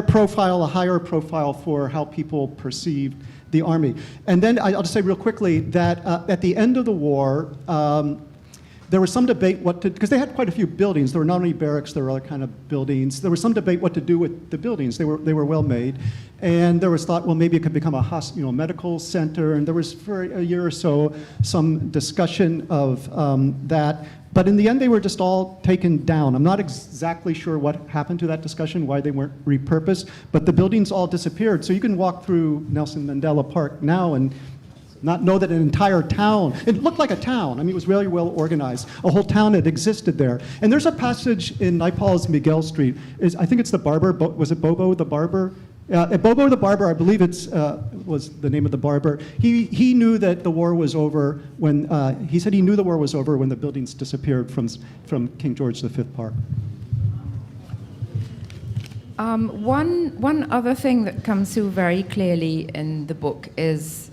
profile, a higher profile for how people perceived the Army. And then I'll just say real quickly that at the end of the war, there was some debate because they had quite a few buildings. There were not only barracks, there were other kind of buildings. There was some debate what to do with the buildings. They were well made. And there was thought, well, maybe it could become a medical center. And there was, for a year or so, some discussion of that. But in the end, they were just all taken down. I'm not exactly sure what happened to that discussion, why they weren't repurposed, but the buildings all disappeared. So you can walk through Nelson Mandela Park now and not know that an entire town, it looked like a town. I mean, it was really well organized. A whole town had existed there. And there's a passage in Naipaul's Miguel Street. I think it's the barber, was it Bobo the barber? Bobo the barber, I believe was the name of the barber. He knew that the war was over when, he said he knew the war was over when the buildings disappeared from King George V Park. One other thing that comes through very clearly in the book is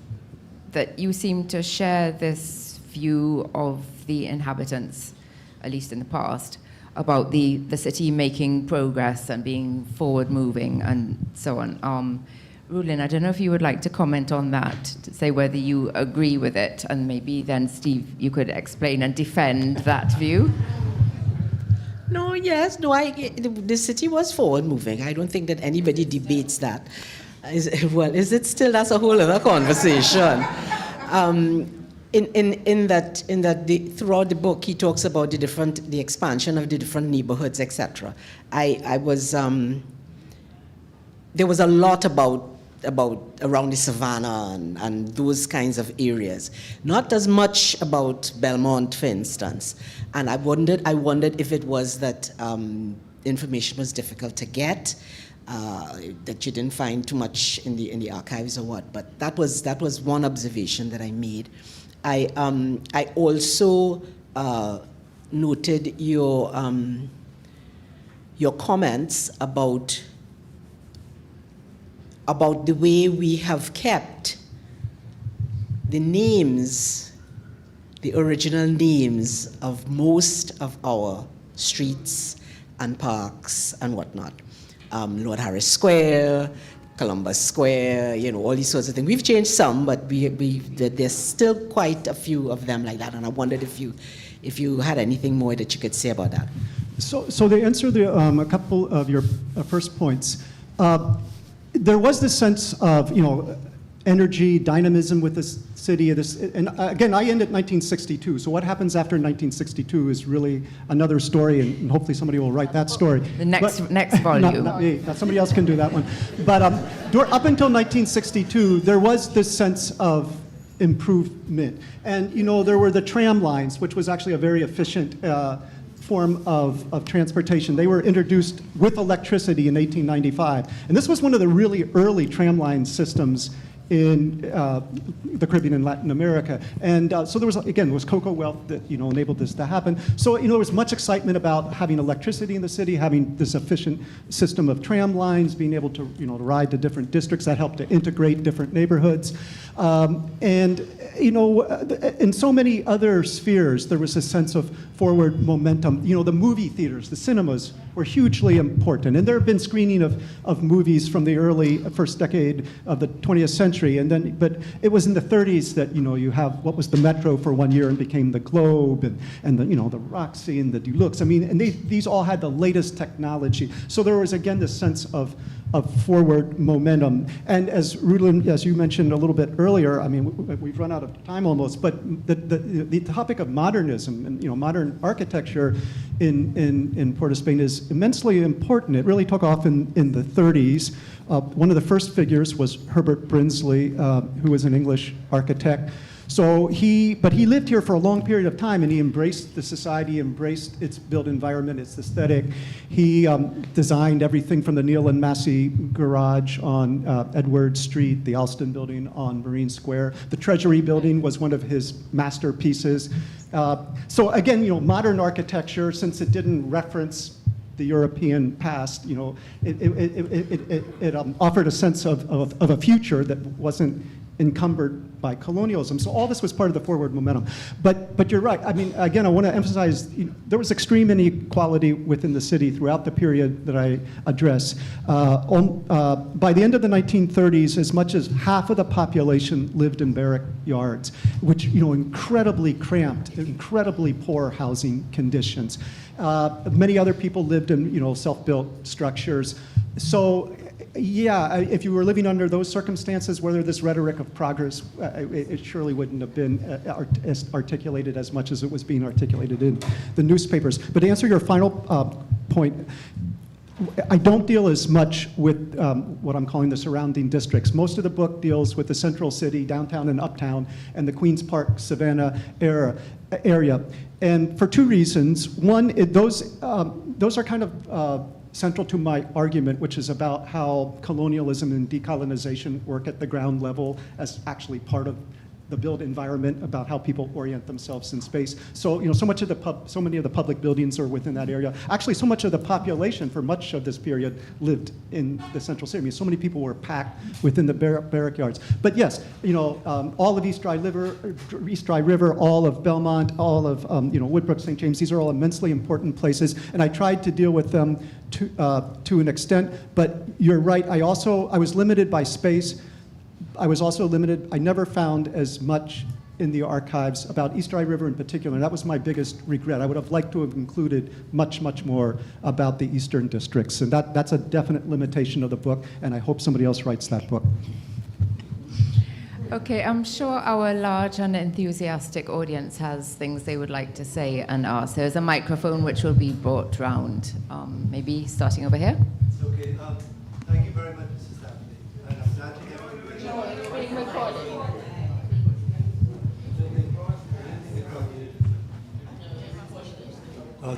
that you seem to share this view of the inhabitants, at least in the past, about the city making progress and being forward-moving and so on. Rudylynn, I don't know if you would like to comment on that, to say whether you agree with it, and maybe then, Steve, you could explain and defend that view. The city was forward-moving. I don't think that anybody debates that. Is it still? That's a whole other conversation. Throughout the book, he talks about the expansion of the different neighborhoods, etc. There was a lot about around the savannah and those kinds of areas. Not as much about Belmont, for instance. And I wondered if it was that information was difficult to get. That you didn't find too much in the archives or what, but that was one observation that I made. I also noted your comments about the way we have kept the names, the original names of most of our streets and parks and whatnot. Lord Harris Square, Columbus Square, all these sorts of things. We've changed some, but there's still quite a few of them like that. And I wondered if you had anything more that you could say about that. So to answer a couple of your first points, there was this sense of energy, dynamism with this city. And again, I end at 1962. So what happens after 1962 is really another story, and hopefully somebody will write that story. The next volume. Not me. Somebody else can do that one. But up until 1962, there was this sense of improvement. And there were the tram lines, which was actually a very efficient form of transportation. They were introduced with electricity in 1895. And this was one of the really early tramline systems in the Caribbean and Latin America. And so there was, again, was cocoa wealth that, enabled this to happen. So, there was much excitement about having electricity in the city, having this efficient system of tram lines, being able to, to ride to different districts that helped to integrate different neighborhoods. And, in so many other spheres, there was a sense of forward momentum. The movie theaters, the cinemas were hugely important. And there have been screening of movies from the early first decade of the 20th century. But it was in the 30s that, you have what was the Metro for 1 year and became the Globe and the, the Roxy and the Deluxe. And these all had the latest technology. So there was, again, this sense of forward momentum. And as Rudylynn, as you mentioned a little bit earlier, we've run out of time almost, but the topic of modernism and modern architecture in Port of Spain is immensely important. It really took off in the 30s. One of the first figures was Herbert Brinsley, who was an English architect. But he lived here for a long period of time, and he embraced the society, embraced its built environment, its aesthetic. He designed everything from the Neil and Massey garage on Edward Street, the Alston building on Marine Square. The Treasury building was one of his masterpieces. So again, modern architecture, since it didn't reference the European past, it offered a sense of a future that wasn't encumbered by colonialism. So all this was part of the forward momentum. But you're right. Again, I want to emphasize there was extreme inequality within the city throughout the period that I address. By the end of the 1930s, as much as half of the population lived in barrack yards, which incredibly cramped, incredibly poor housing conditions. Many other people lived in self-built structures. So. Yeah, if you were living under those circumstances, whether this rhetoric of progress, it surely wouldn't have been articulated as much as it was being articulated in the newspapers. But to answer your final point, I don't deal as much with what I'm calling the surrounding districts. Most of the book deals with the central city, downtown and uptown, and the Queens Park, Savannah area. And for two reasons. One, those are kind of central to my argument, which is about how colonialism and decolonization work at the ground level as actually part of the built environment, about how people orient themselves in space. So, so many of the public buildings are within that area. Actually, so much of the population for much of this period lived in the central city. So many people were packed within the barrack yards. But yes, all of East Dry River, all of Belmont, all of Woodbrook, St. James. These are all immensely important places, and I tried to deal with them to an extent. But you're right. I was limited by space. I was also limited. I never found as much in the archives about East Dry River in particular, and that was my biggest regret. I would have liked to have included much, much more about the eastern districts, and that's a definite limitation of the book, and I hope somebody else writes that book. Okay, I'm sure our large and enthusiastic audience has things they would like to say and ask. There's a microphone which will be brought round, maybe starting over here. It's okay. Thank you very much, Mrs. Stuempfle. And I'm glad to hear what you're doing. It's being recorded.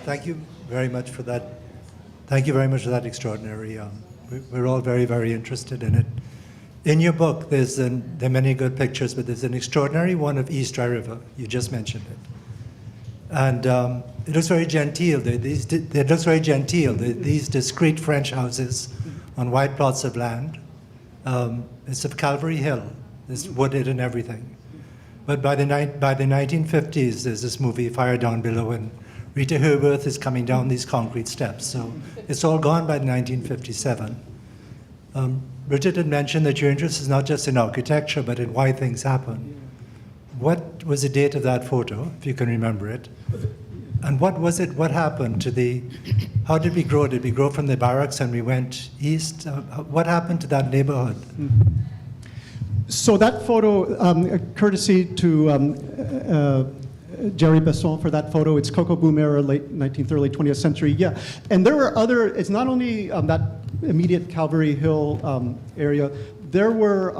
Thank you very much for that. Thank you very much for that extraordinary. We're all very, very interested in it. In your book, there are many good pictures, but there's an extraordinary one of East Dry River. You just mentioned it. And it looks very genteel. It looks very genteel. These discrete French houses on wide plots of land. It's of Calvary Hill. It's wooded and everything. But by the 1950s, there's this movie, Fire Down Below, and Rita Hayworth is coming down these concrete steps. So it's all gone by 1957. Bridget had mentioned that your interest is not just in architecture, but in why things happen. What was the date of that photo, if you can remember it? And what was it, what happened to how did we grow? Did we grow from the barracks and we went east? What happened to that neighborhood? So that photo, courtesy to Jerry Besson for that photo. It's Cocoa Boom era, late 19th, early 20th century. Yeah, and there were it's not only that immediate Calvary Hill area. There were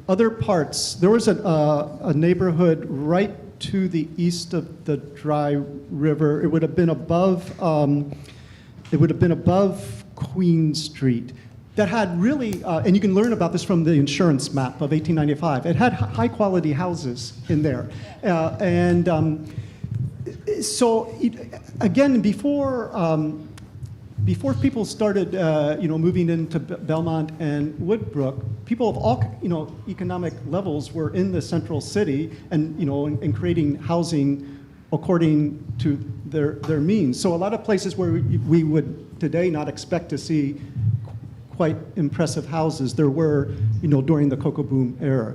other parts. There was a neighborhood right to the east of the Dry River. It would have been above Queen Street. that had really, and you can learn about this from the insurance map of 1895. It had high-quality houses in there. Again, before people started, moving into Belmont and Woodbrook, people of all, economic levels were in the central city and creating housing according to their means. So a lot of places where we would today not expect to see quite impressive houses, there were, during the cocoa boom era.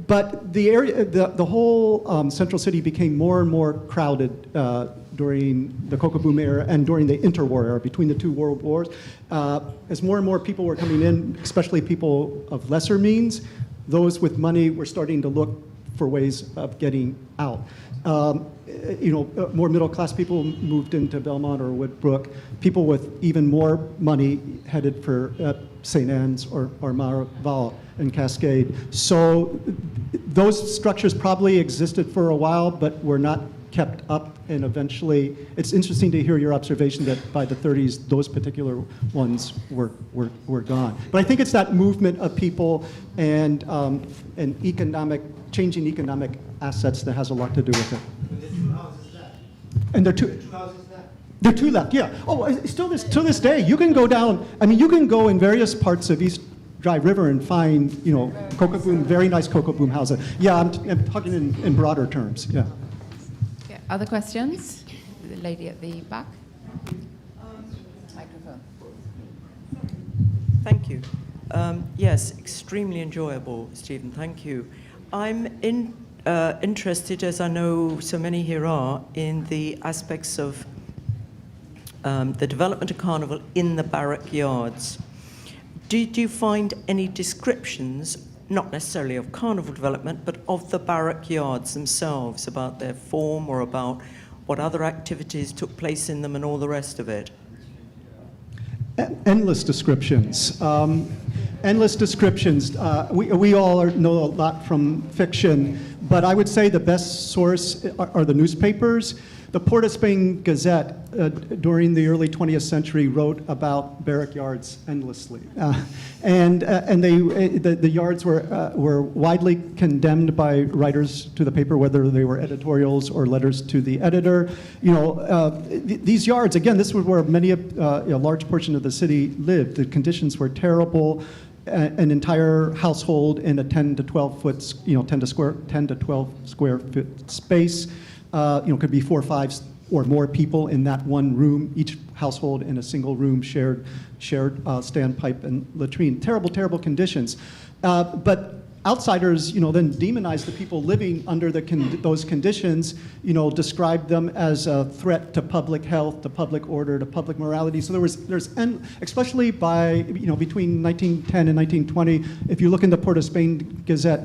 But the area, the whole central city became more and more crowded during the cocoa boom era and during the interwar era, between the two world wars. As more and more people were coming in, especially people of lesser means, those with money were starting to look for ways of getting out. More middle-class people moved into Belmont or Woodbrook. People with even more money headed for St. Anne's or Maraval and Cascade. So those structures probably existed for a while, but were not kept up, and eventually, it's interesting to hear your observation that by the 30s, those particular ones were gone. But I think it's that movement of people and changing economic assets that has a lot to do with it. There's 2 houses left. And there are two houses left. There are 2 left, yeah. Oh, still to this day, you can go down, you can go in various parts of East Dry River and find, cocoa boom, very nice cocoa boom houses. Yeah, I'm talking in broader terms, yeah. Yeah. Other questions? The lady at the back. Microphone. Thank you. Yes, extremely enjoyable, Stephen. Thank you. I'm interested, as I know so many here are, in the aspects of the development of Carnival in the barrack yards. Did you find any descriptions, not necessarily of Carnival development, but of the barrack yards themselves, about their form or about what other activities took place in them and all the rest of it? Endless descriptions. Endless descriptions. We all know a lot from fiction, but I would say the best source are the newspapers. The Port of Spain Gazette during the early 20th century wrote about barrack yards endlessly, and the yards were widely condemned by writers to the paper, whether they were editorials or letters to the editor. These yards, again, this was where a large portion of the city lived. The conditions were terrible. An entire household in a 10 to 12 foot, 10 to 12 square foot space. Could be 4 or 5 or more people in that one room, each household in a single room, shared standpipe and latrine. Terrible, terrible conditions. But outsiders, then demonized the people living under those conditions, described them as a threat to public health, to public order, to public morality. So especially by, between 1910 and 1920, if you look in the Port of Spain Gazette,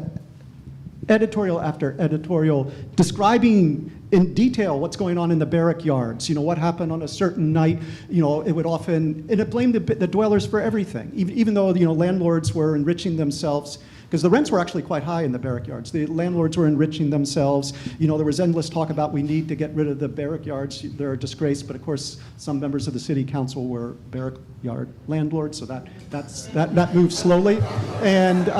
editorial after editorial describing in detail what's going on in the barrack yards, what happened on a certain night, it would often, and it blamed the dwellers for everything, even though, landlords were enriching themselves, because the rents were actually quite high in the barrack yards. The landlords were enriching themselves. There was endless talk about we need to get rid of the barrack yards. They're a disgrace, but of course, some members of the city council were barrack yard landlords, so that moved slowly. And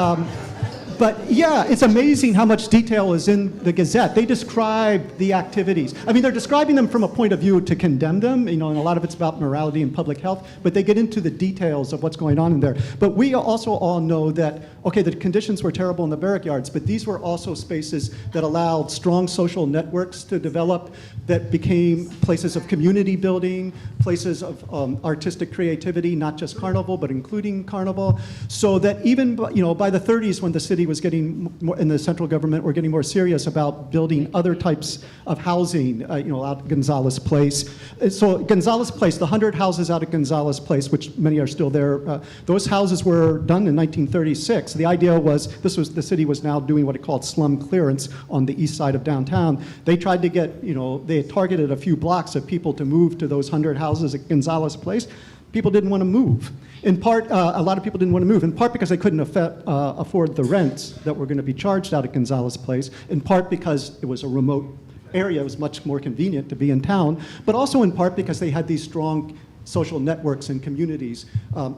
but yeah, it's amazing how much detail is in the Gazette. They describe the activities. They're describing them from a point of view to condemn them, and a lot of it's about morality and public health, but they get into the details of what's going on in there. But we also all know that, okay, the conditions were terrible in the barrack yards, but these were also spaces that allowed strong social networks to develop that became places of community building, places of artistic creativity, not just Carnival, but including Carnival, so that even, by the 30s, when the city was getting more, and the central government were getting more serious about building other types of housing, out at Gonzales Place. So Gonzales Place, the 100 houses out at Gonzales Place, which many are still there, those houses were done in 1936. The idea was, the city was now doing what it called slum clearance on the east side of downtown. They tried to get, they had targeted a few blocks of people to move to those 100 houses at Gonzales Place. People didn't want to move. In part, a lot of people didn't want to move, in part because they couldn't afford the rents that were going to be charged out at Gonzales Place, in part because it was a remote area, it was much more convenient to be in town, but also in part because they had these strong social networks and communities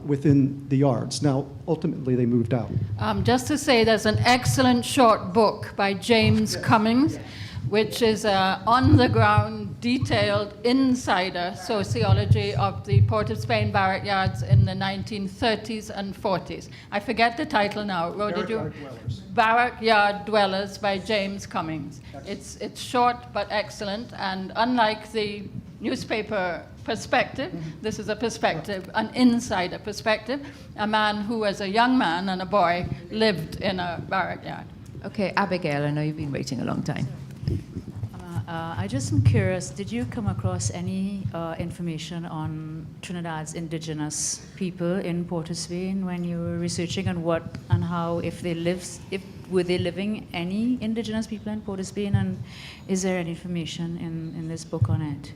within the yards. Now, ultimately, they moved out. Just to say, there's an excellent short book by James Cummings, which is on-the-ground, detailed, insider sociology of the Port of Spain barrack yards in the 1930s and 40s. I forget the title now. Did you? Barrack Yard Dwellers by James Cummings. It's short but excellent, and unlike the newspaper perspective, this is a perspective, an insider perspective, a man who, as a young man and a boy, lived in a barrack yard. Okay, Abigail, I know you've been waiting a long time. I just am curious, did you come across any information on Trinidad's indigenous people in Port of Spain when you were researching, and what and how, were they living any indigenous people in Port of Spain, and is there any information in this book on it?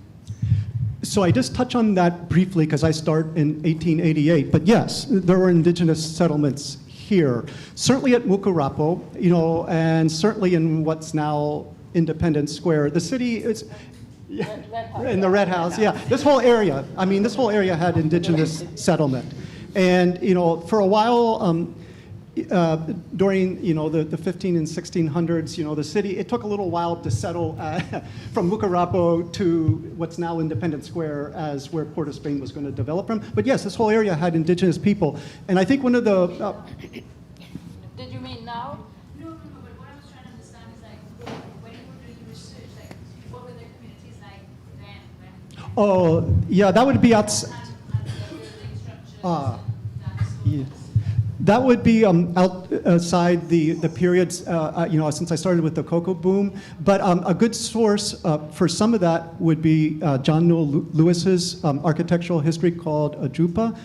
So I just touch on that briefly because I start in 1888. But yes, there were indigenous settlements here, certainly at Mucurapo, and certainly in what's now Independence Square. The city is in the Red House. Yeah, this whole area. I mean, this whole area had indigenous settlement, and for a while. During the 15 and 1600s, the city, it took a little while to settle from Mucurapo to what's now Independence Square as where Port of Spain was going to develop from. But yes, this whole area had indigenous people, and I think one of the. Did you mean now? No, but what I was trying to understand is when you were doing your research, what were their communities like then? Oh, yeah, that would be outside. Yeah. That would be outside the periods, since I started with the cocoa boom. But a good source for some of that would be John Noel Lewis's architectural history called Ajupa.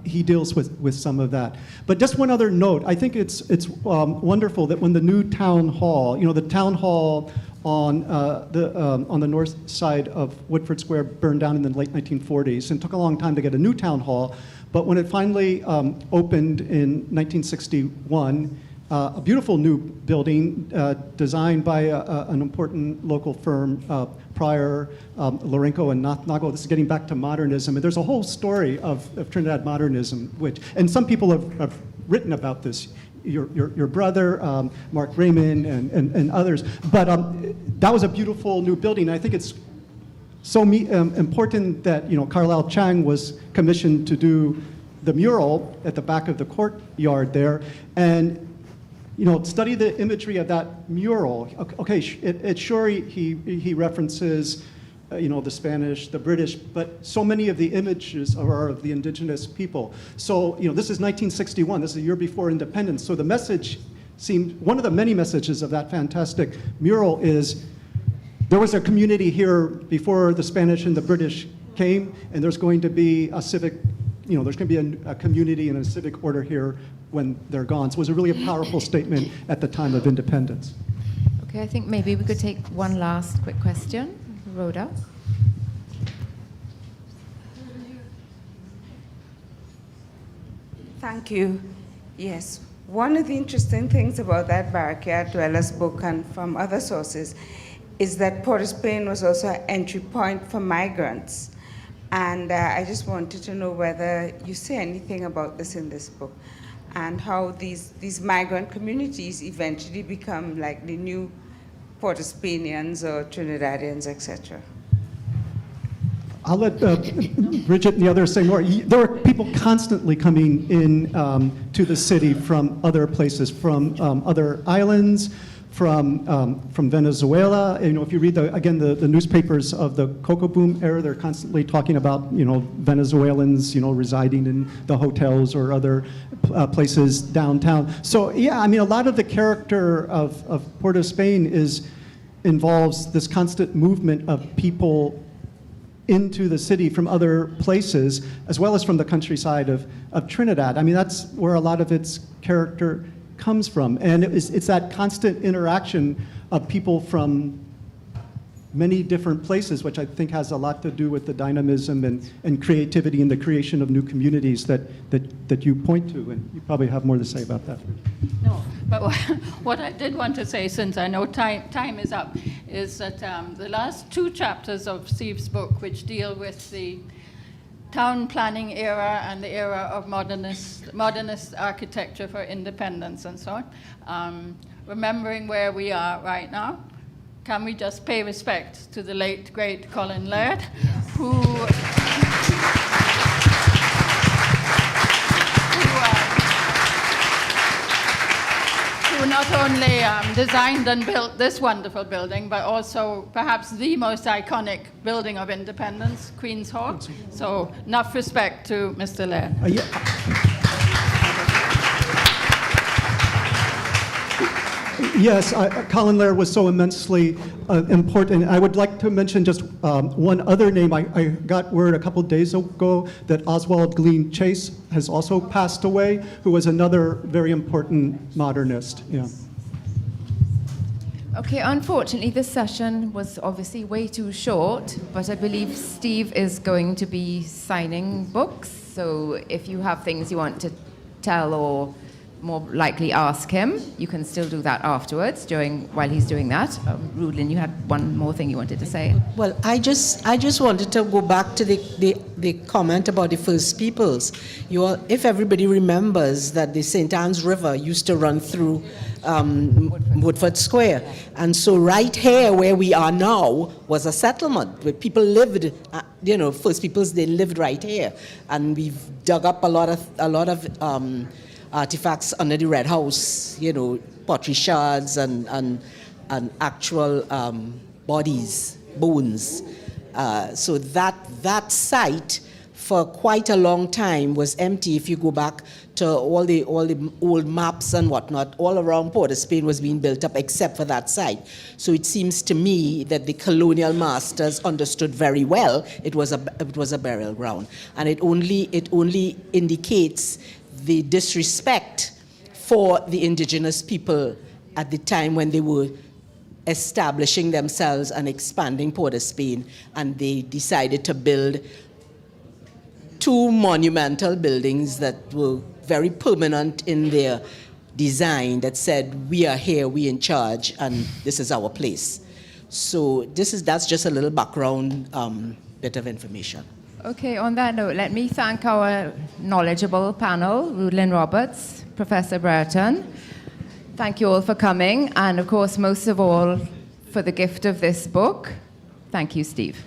He deals with some of that. But just one other note, I think it's wonderful that when the new town hall, the town hall on the north side of Woodford Square burned down in the late 1940s, and took a long time to get a new town hall. But when it finally opened in 1961, a beautiful new building designed by an important local firm, Pryor, Lorenco, and Nago. This is getting back to modernism. And there's a whole story of Trinidad modernism, and some people have written about this. Your brother, Mark Raymond, and others. But that was a beautiful new building. I think it's so important that Carlisle Chang was commissioned to do the mural at the back of the courtyard there, and study the imagery of that mural. Okay, he references the Spanish, the British, but so many of the images are of the indigenous people. So this is 1961. This is a year before independence. So the message seemed, one of the many messages of that fantastic mural is, there was a community here before the Spanish and the British came, and there's going to be a civic, there's going to be a community and a civic order here when they're gone. So it was a really powerful statement at the time of independence. Okay, I think maybe we could take one last quick question. Rhoda? Thank you. Yes. One of the interesting things about that Barrack Dwellers book and from other sources is that Port of Spain was also an entry point for migrants. And I just wanted to know whether you say anything about this in this book, and how these migrant communities eventually become like the new Port of Spainians or Trinidadians, etc. I'll let Bridget and the others say more. There were people constantly coming in to the city from other places, from other islands, from Venezuela. If you read the newspapers of the cocoa boom era, they're constantly talking about Venezuelans residing in the hotels or other places downtown. So yeah, I mean, a lot of the character of Port of Spain involves this constant movement of people into the city from other places, as well as from the countryside of Trinidad. I mean, that's where a lot of its character comes from. And it's that constant interaction of people from many different places, which I think has a lot to do with the dynamism and creativity and the creation of new communities that you point to. And you probably have more to say about that. No, but what I did want to say, since I know time is up, is that the last two chapters of Steve's book, which deal with the town planning era and the era of modernist architecture for independence and so on. Remembering where we are right now, can we just pay respect to the late, great Colin Laird, who not only designed and built this wonderful building, but also perhaps the most iconic building of independence, Queen's Hall. So enough respect to Mr. Laird. Yes, Colin Laird was so immensely important. I would like to mention just one other name. I got word a couple days ago that Oswald Glean Chase has also passed away, who was another very important modernist. Yeah. Okay, unfortunately, this session was obviously way too short, but I believe Steve is going to be signing books. So if you have things you want to tell or more likely ask him, you can still do that afterwards while he's doing that. Rudylynn, you had one more thing you wanted to say. Well, I just wanted to go back to the comment about the First Peoples. If everybody remembers that the St. Anne's River used to run through Woodford Square, and so right here where we are now was a settlement where people lived. First Peoples, they lived right here, and we've dug up a lot of artifacts under the Red House, pottery shards and actual bodies, bones. So that site for quite a long time was empty. If you go back to all the old maps and whatnot, all around Port of Spain was being built up except for that site. So it seems to me that the colonial masters understood very well it was a burial ground, and it only indicates the disrespect for the indigenous people at the time when they were establishing themselves and expanding Port of Spain, and they decided to build two monumental buildings that were very permanent in their design that said, we are here, we in charge, and this is our place. So that's just a little background bit of information. Okay, on that note, let me thank our knowledgeable panel, Rudylynn Roberts, Professor Brereton. Thank you all for coming, and of course, most of all, for the gift of this book. Thank you, Steve.